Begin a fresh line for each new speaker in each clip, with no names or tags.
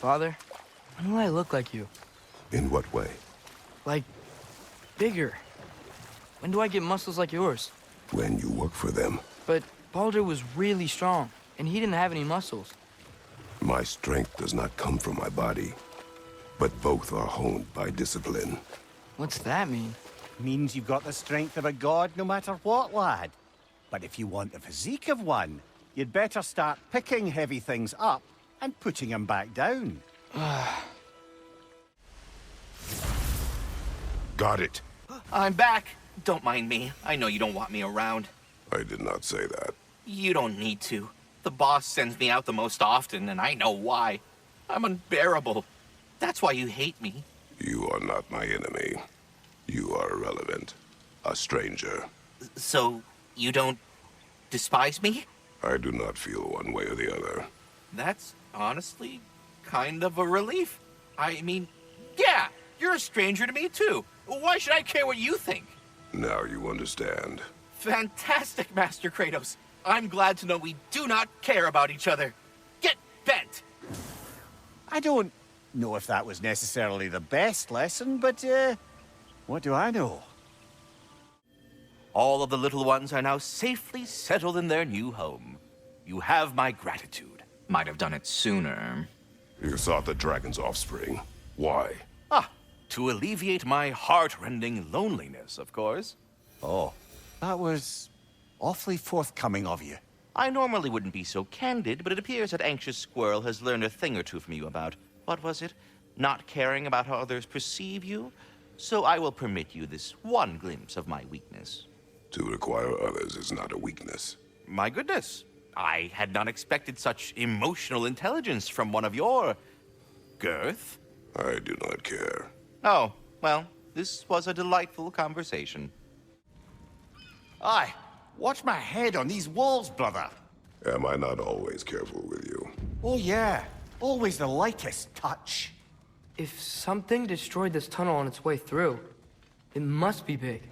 Father, when will I look like you?
In what way?
Like, bigger. When do I get muscles like yours?
When you work for them.
But Baldur was really strong, and he didn't have any muscles.
My strength does not come from my body, but both are honed by discipline.
What's that mean?
Means you've got the strength of a god no matter what, lad. But if you want the physique of one, you'd better start picking heavy things up and putting them back down.
Got it.
I'm back. Don't mind me. I know you don't want me around.
I did not say that.
You don't need to. The boss sends me out the most often, and I know why. I'm unbearable. That's why you hate me.
You are not my enemy. You are irrelevant. A stranger.
So, you don't despise me?
I do not feel one way or the other.
That's honestly kind of a relief. I mean, yeah, you're a stranger to me too. Why should I care what you think?
Now you understand.
Fantastic, Master Kratos. I'm glad to know we do not care about each other. Get bent!
I don't know if that was necessarily the best lesson, but, what do I know?
All of the little ones are now safely settled in their new home. You have my gratitude. Might have done it sooner.
You sought the dragon's offspring. Why?
To alleviate my heart-rending loneliness, of course.
Oh, that was awfully forthcoming of you.
I normally wouldn't be so candid, but it appears that Anxious Squirrel has learned a thing or two from you about, what was it? Not caring about how others perceive you? So I will permit you this one glimpse of my weakness.
To require others is not a weakness.
My goodness, I had not expected such emotional intelligence from one of your girth.
I do not care.
Oh, well, this was a delightful conversation.
Aye, watch my head on these walls, brother.
Am I not always careful with you?
Oh yeah, always the lightest touch.
If something destroyed this tunnel on its way through, it must be big.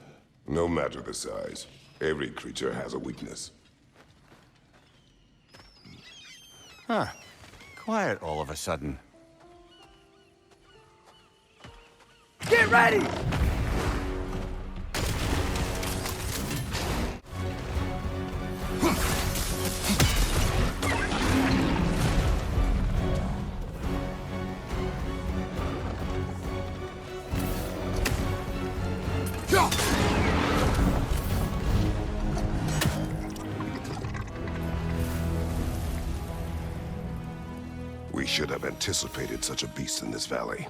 No matter the size, every creature has a weakness.
Huh. Quiet all of a sudden.
Get ready!
We should have anticipated such a beast in this valley.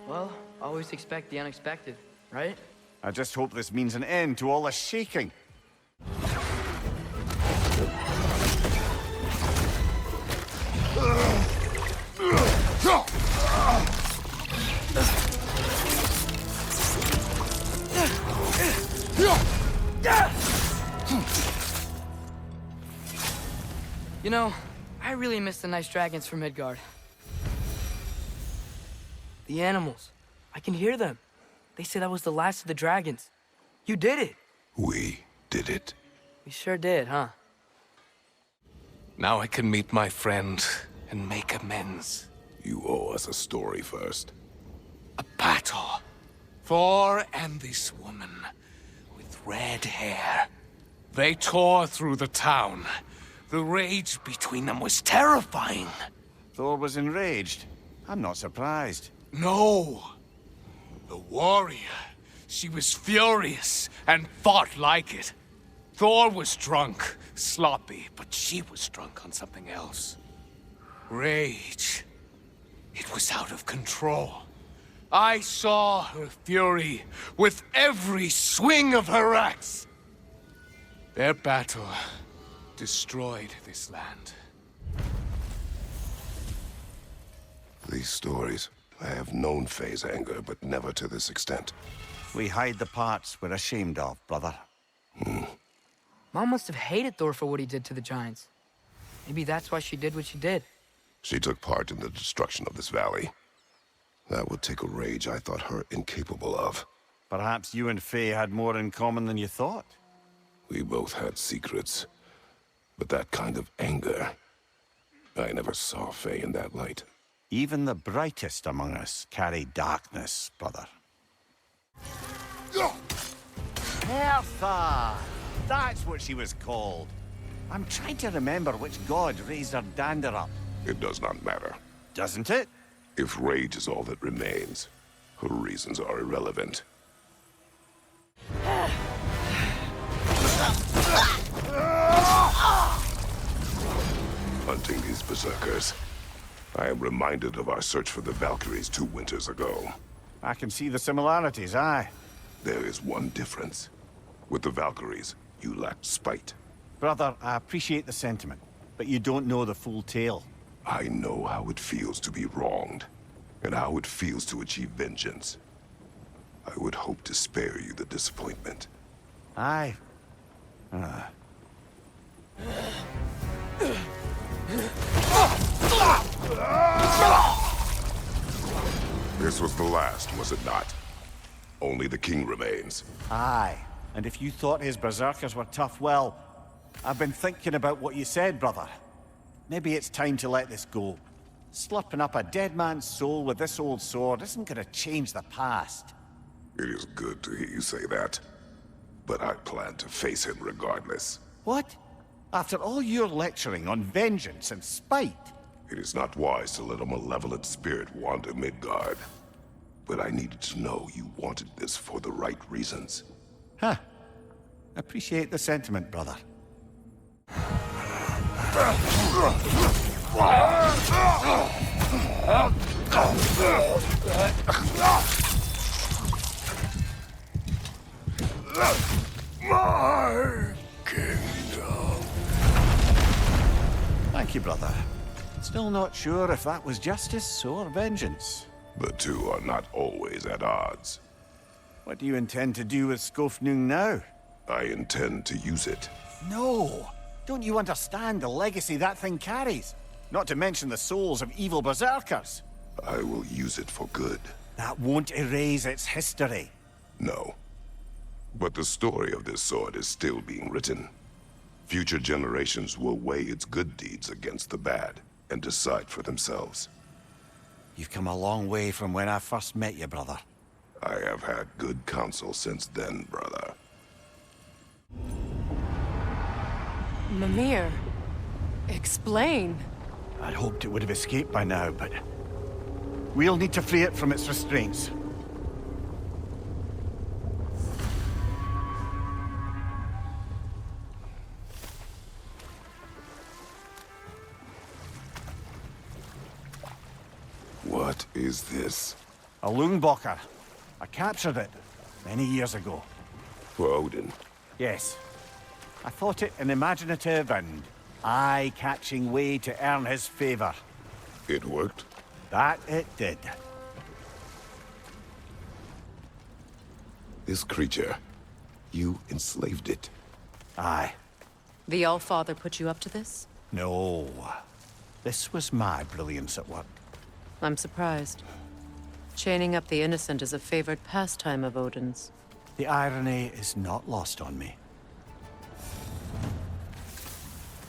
Well, always expect the unexpected, right?
I just hope this means an end to all the shaking.
You know, I really miss the nice dragons from Midgard. The animals. I can hear them. They said I was the last of the dragons. You did it.
We did it.
We sure did, huh?
Now I can meet my friend and make amends.
You owe us a story first.
A battle. Thor and this woman with red hair. They tore through the town. The rage between them was terrifying.
Thor was enraged. I'm not surprised.
No. The warrior. She was furious and fought like it. Thor was drunk, sloppy, but she was drunk on something else. Rage. It was out of control. I saw her fury with every swing of her axe. Their battle destroyed this land.
These stories, I have known Faye's anger, but never to this extent.
We hide the parts we're ashamed of, brother.
Mom must have hated Thor for what he did to the giants. Maybe that's why she did what she did.
She took part in the destruction of this valley. That would take a rage I thought her incapable of.
Perhaps you and Faye had more in common than you thought.
We both had secrets. But that kind of anger, I never saw Faye in that light.
Even the brightest among us carry darkness, brother. Hertha! That's what she was called. I'm trying to remember which god raised her dander up.
It does not matter.
Doesn't it?
If rage is all that remains, her reasons are irrelevant. Hunting these berserkers, I am reminded of our search for the Valkyries 2 winters ago.
I can see the similarities, aye.
There is one difference. With the Valkyries, you lacked spite.
Brother, I appreciate the sentiment, but you don't know the full tale.
I know how it feels to be wronged, and how it feels to achieve vengeance. I would hope to spare you the disappointment.
Aye.
This was the last, was it not? Only the king remains.
Aye. And if you thought his berserkers were tough, well, I've been thinking about what you said, brother. Maybe it's time to let this go. Slurping up a dead man's soul with this old sword isn't gonna change the past.
It is good to hear you say that. But I plan to face him regardless.
What? After all your lecturing on vengeance and spite?
It is not wise to let a malevolent spirit wander Midgard. But I needed to know you wanted this for the right reasons.
Huh. Appreciate the sentiment, brother.
My kingdom.
Thank you, brother. Still not sure if that was justice or vengeance.
The two are not always at odds.
What do you intend to do with Skofnung now?
I intend to use it.
No! Don't you understand the legacy that thing carries? Not to mention the souls of evil berserkers.
I will use it for good.
That won't erase its history.
No. But the story of this sword is still being written. Future generations will weigh its good deeds against the bad and decide for themselves.
You've come a long way from when I first met you, brother.
I have had good counsel since then, brother.
Mimir, explain.
I'd hoped it would have escaped by now, but we'll need to free it from its restraints.
What is this?
A Lungbocker. I captured it many years ago.
For Odin.
Yes. I thought it an imaginative and eye-catching way to earn his favor.
It worked?
That it did.
This creature, you enslaved it.
Aye.
The Allfather put you up to this?
No. This was my brilliance at work.
I'm surprised. Chaining up the innocent is a favored pastime of Odin's.
The irony is not lost on me.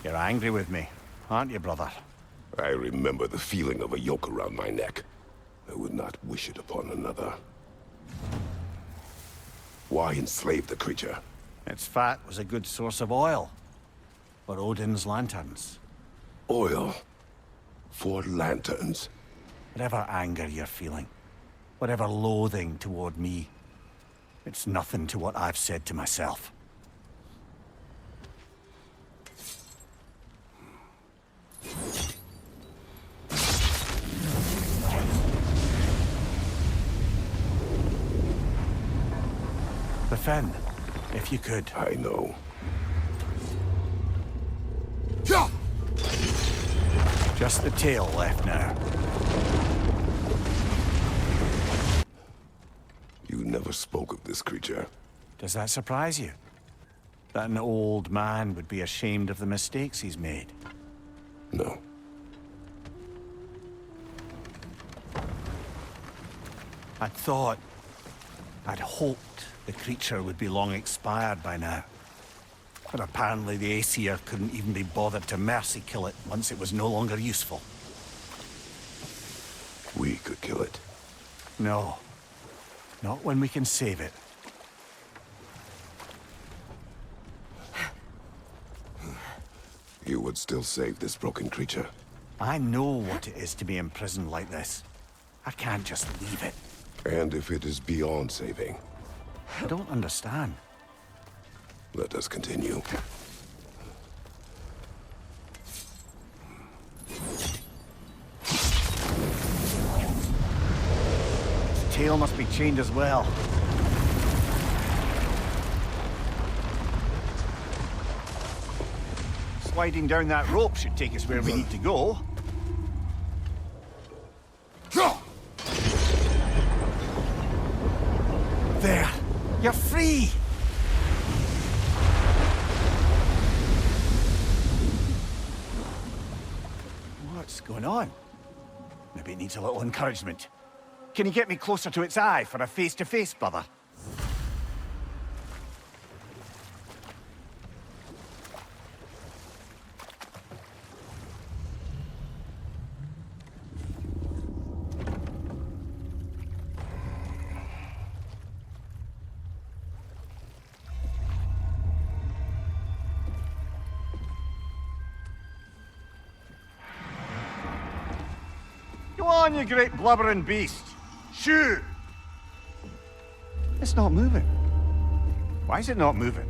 You're angry with me, aren't you, brother?
I remember the feeling of a yoke around my neck. I would not wish it upon another. Why enslave the creature?
Its fat was a good source of oil. For Odin's lanterns.
Oil? For lanterns?
Whatever anger you're feeling, whatever loathing toward me, it's nothing to what I've said to myself. The Fen, if you could.
I know.
Just the tail left now.
You never spoke of this creature.
Does that surprise you? That an old man would be ashamed of the mistakes he's made?
No.
I'd thought, I'd hoped the creature would be long expired by now. But apparently the Aesir couldn't even be bothered to mercy kill it once it was no longer useful.
we could kill it.
No. Not when we can save it.
You would still save this broken creature.
I know what it is to be imprisoned like this. I can't just leave it.
And if it is beyond saving,
I don't understand.
let us continue.
Its tail must be chained as well. Sliding down that rope should take us where we need to go. There! You're free! What's going on? Maybe it needs a little encouragement. Can you get me closer to its eye for a face-to-face, brother? Go on, you great blubbering beast! Shoo! It's not moving. Why is it not moving?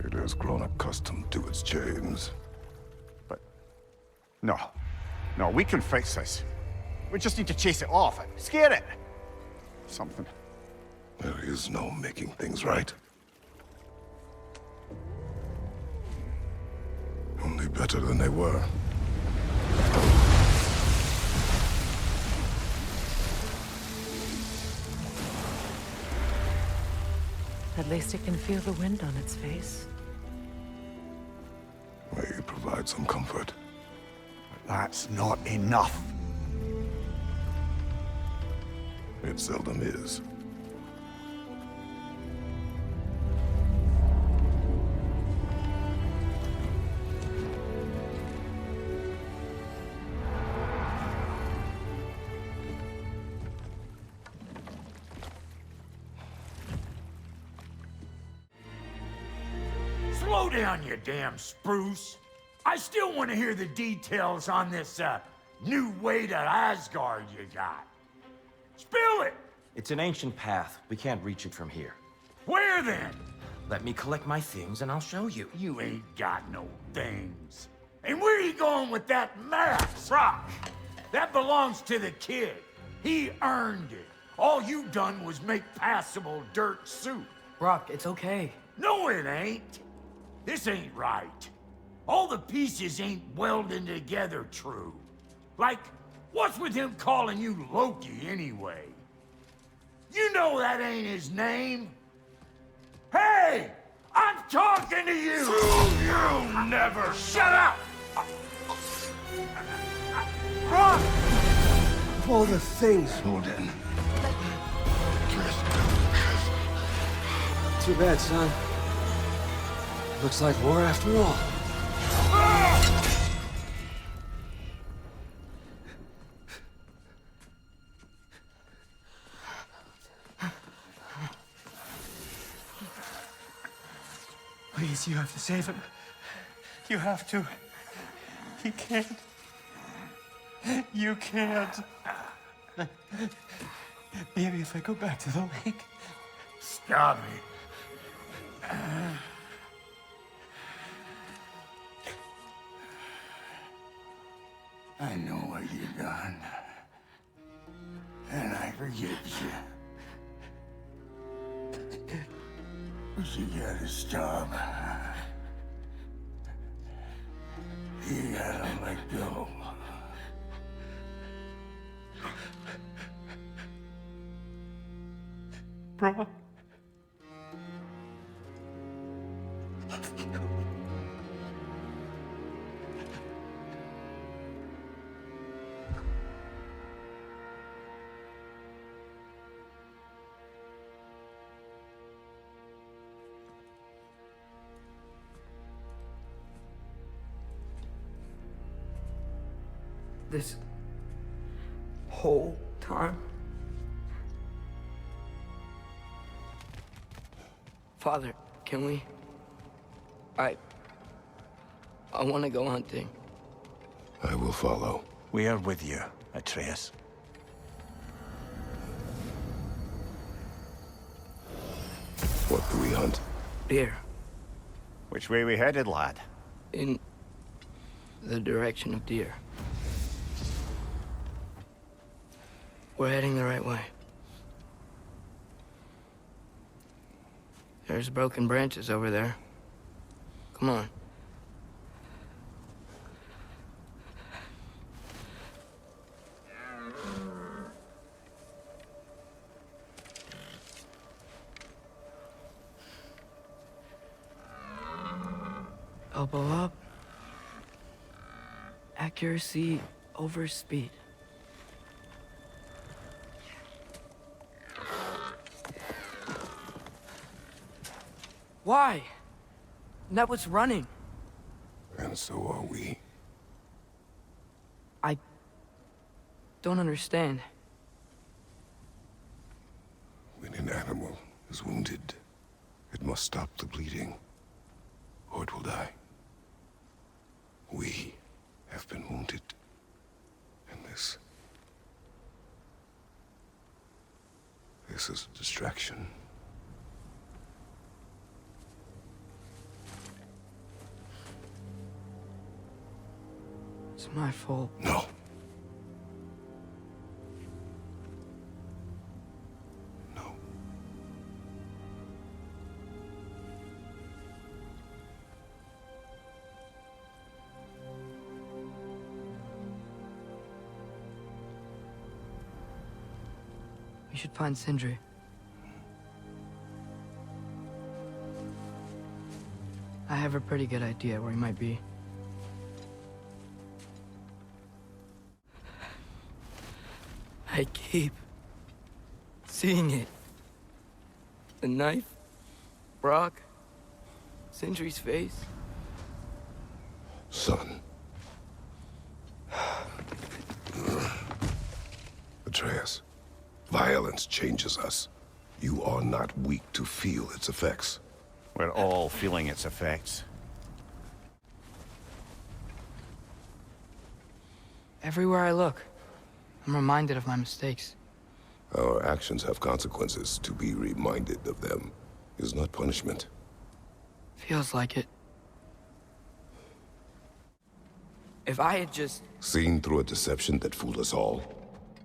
It has grown accustomed to its chains.
But... No. No, we can fix this. We just need to chase it off. Scare it! Something.
There is no making things right. Only better than they were.
At least it can feel the wind on its face.
May it provide some comfort.
That's not enough.
It seldom is.
Slow down, you damn spruce. I still want to hear the details on this, new way to Asgard you got. Spill it!
It's an ancient path. We can't reach it from here.
Where then?
Let me collect my things and I'll show you.
You ain't got no things. And where you going with that map, Brock? That belongs to the kid. He earned it. All you done was make passable dirt soup.
Brock, it's okay.
No, it ain't. This ain't right. All the pieces ain't welding together true. Like, what's with him calling you Loki anyway? You know that ain't his name. Hey! I'm talking to you! You never shut up! Brock!
Of all the things, Odin. Too bad, son. Looks like war after all. Please, you have to save him. You have to. He can't. You can't. Maybe if I go back to the lake.
Stop it. I know what you've done. And I forgive you. But you gotta stop. You gotta let go.
Bro.
This whole time. Father, can we? I want to go hunting.
I will follow.
We are with you, Atreus.
What do we hunt?
Deer.
Which way we headed, lad?
In the direction of deer. We're heading the right way. There's broken branches over there. Come on. Elbow up. Accuracy over speed. Why? That was running.
And so are we.
I don't understand.
When an animal is wounded, it must stop the bleeding, or it will die. We have been wounded, and this is a distraction.
It's my fault.
No. No.
We should find Sindri. I have a pretty good idea where he might be. I keep seeing it. The knife, Brock, Sindri's face.
Son. Atreus, violence changes us. You are not weak to feel its effects.
We're all feeling its effects.
Everywhere I look, I'm reminded of my mistakes.
Our actions have consequences. To be reminded of them is not punishment.
Feels like it. If I had just...
Seen through a deception that fooled us all.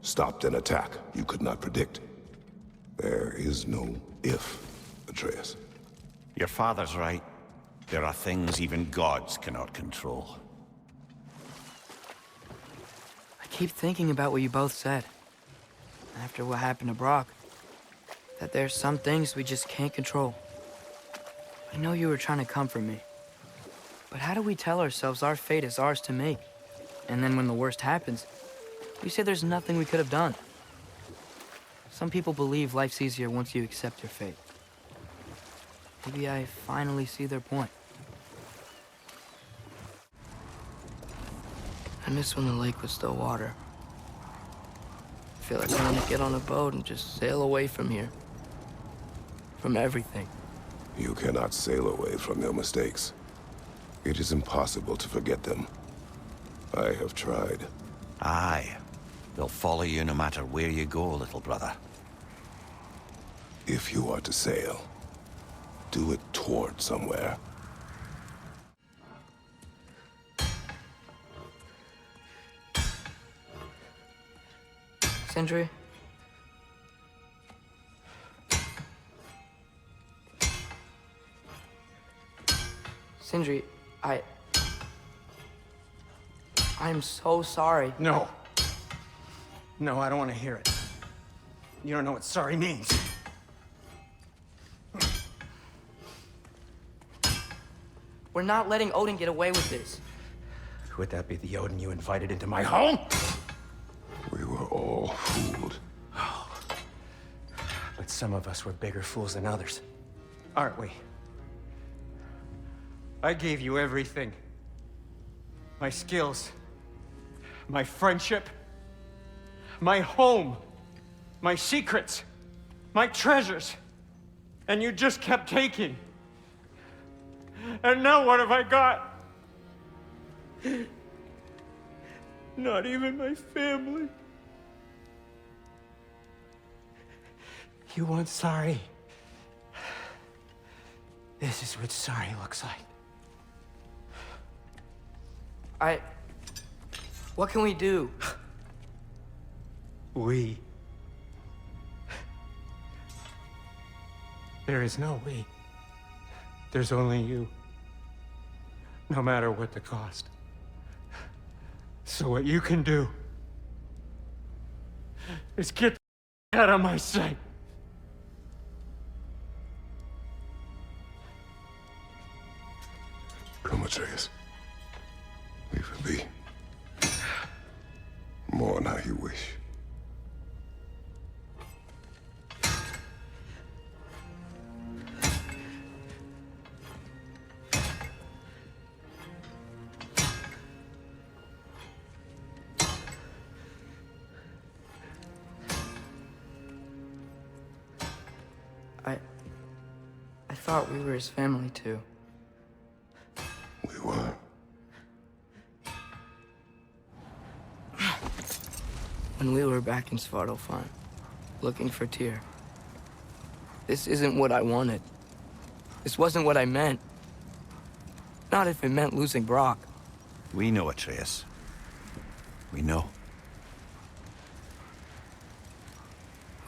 Stopped an attack you could not predict. There is no if, Atreus.
Your father's right. There are things even gods cannot control.
I keep thinking about what you both said. After what happened to Brock. That there's some things we just can't control. I know you were trying to comfort me. But how do we tell ourselves our fate is ours to make? And then when the worst happens, we say there's nothing we could have done. Some people believe life's easier once you accept your fate. Maybe I finally see their point. I miss when the lake was still water. I feel like I want to get on a boat and just sail away from here. From everything.
You cannot sail away from your mistakes. It is impossible to forget them. I have tried.
Aye. They'll follow you no matter where you go, little brother.
If you are to sail, do it toward somewhere.
Sindri? Sindri, I'm so sorry.
No. No, I don't want to hear it. You don't know what sorry means.
We're not letting Odin get away with this.
Would that be the Odin you invited into my home?
We were all fooled.
But some of us were bigger fools than others. Aren't we? I gave you everything. My skills. My friendship. My home. my secrets, my treasures, and you just kept taking. And now what have I got? Not even my family. You want sorry? This is what sorry looks like.
What can we do?
We. There is no we. There's only you. No matter what the cost. So what you can do is get out of my sight.
Come, Atreus. Leave it be. Mourn how you wish.
I thought we were his family too.
We were.
When we were back in Svartalfheim, looking for Tyr. This isn't what I wanted. This wasn't what I meant. Not if it meant losing Brock.
We know, Atreus. We know.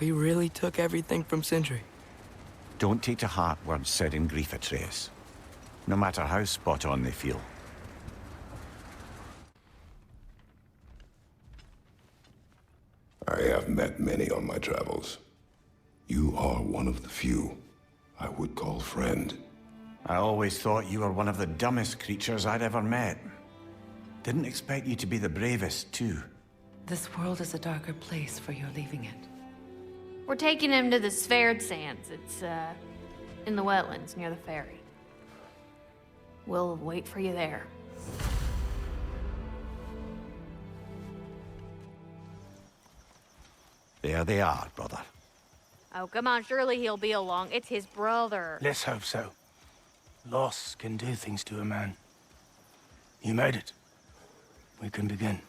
We really took everything from Sindri.
Don't take to heart words said in grief, Atreus. No matter how spot on they feel.
I have met many on my travels. You are one of the few I would call friend.
I always thought you were one of the dumbest creatures I'd ever met. Didn't expect you to be the bravest, too.
This world is a darker place for your leaving it.
We're taking him to the Sverd Sands. It's, in the wetlands near the ferry. We'll wait for you there.
There they are, brother.
Oh, come on, surely he'll be along. It's his brother.
Let's hope so. Loss can do things to a man. You made it. We can begin.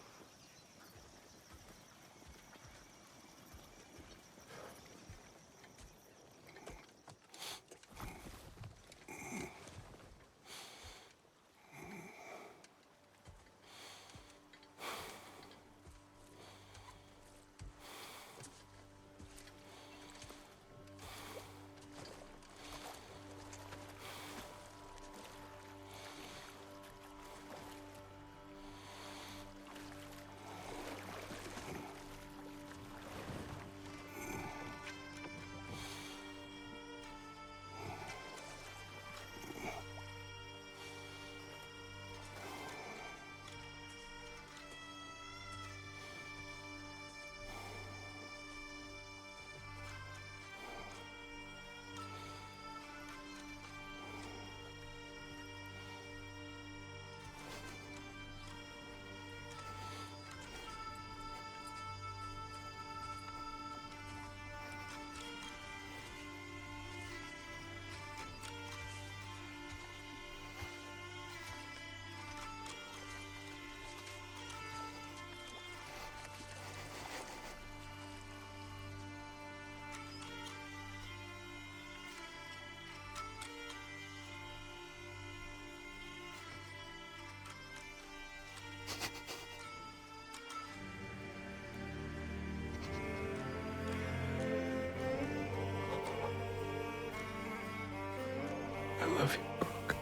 I love you, Brock.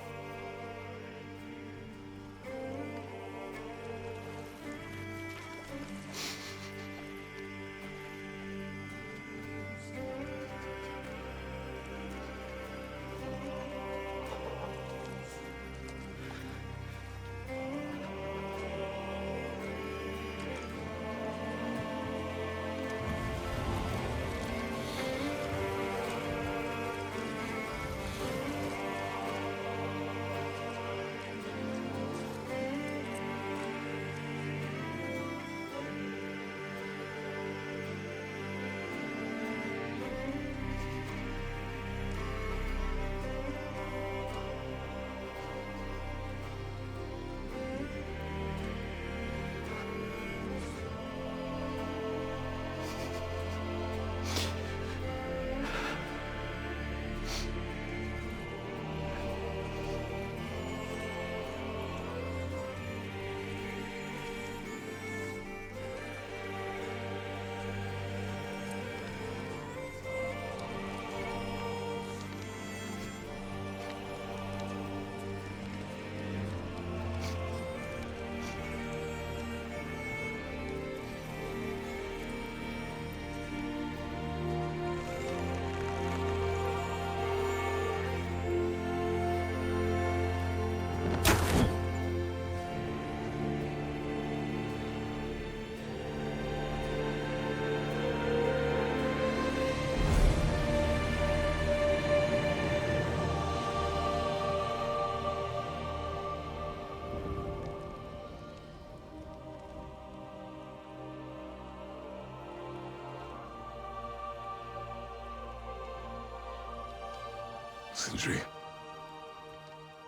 Sindri.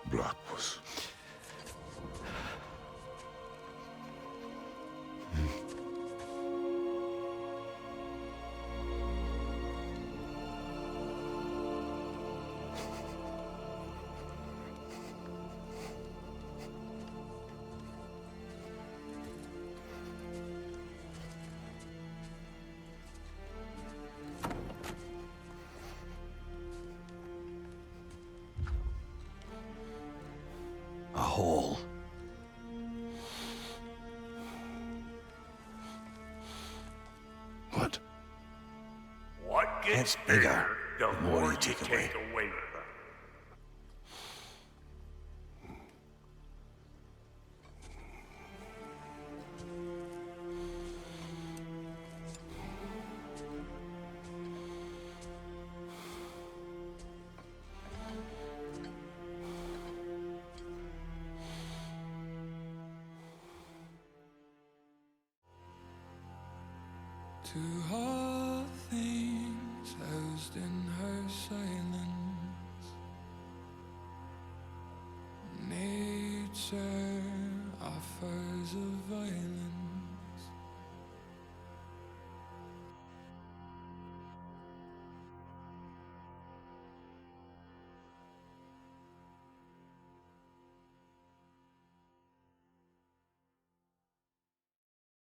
Brok was...
A hole.
What?
What
Gets bigger the more you take away.
from it.
To all things housed in her silence, nature offers a violence.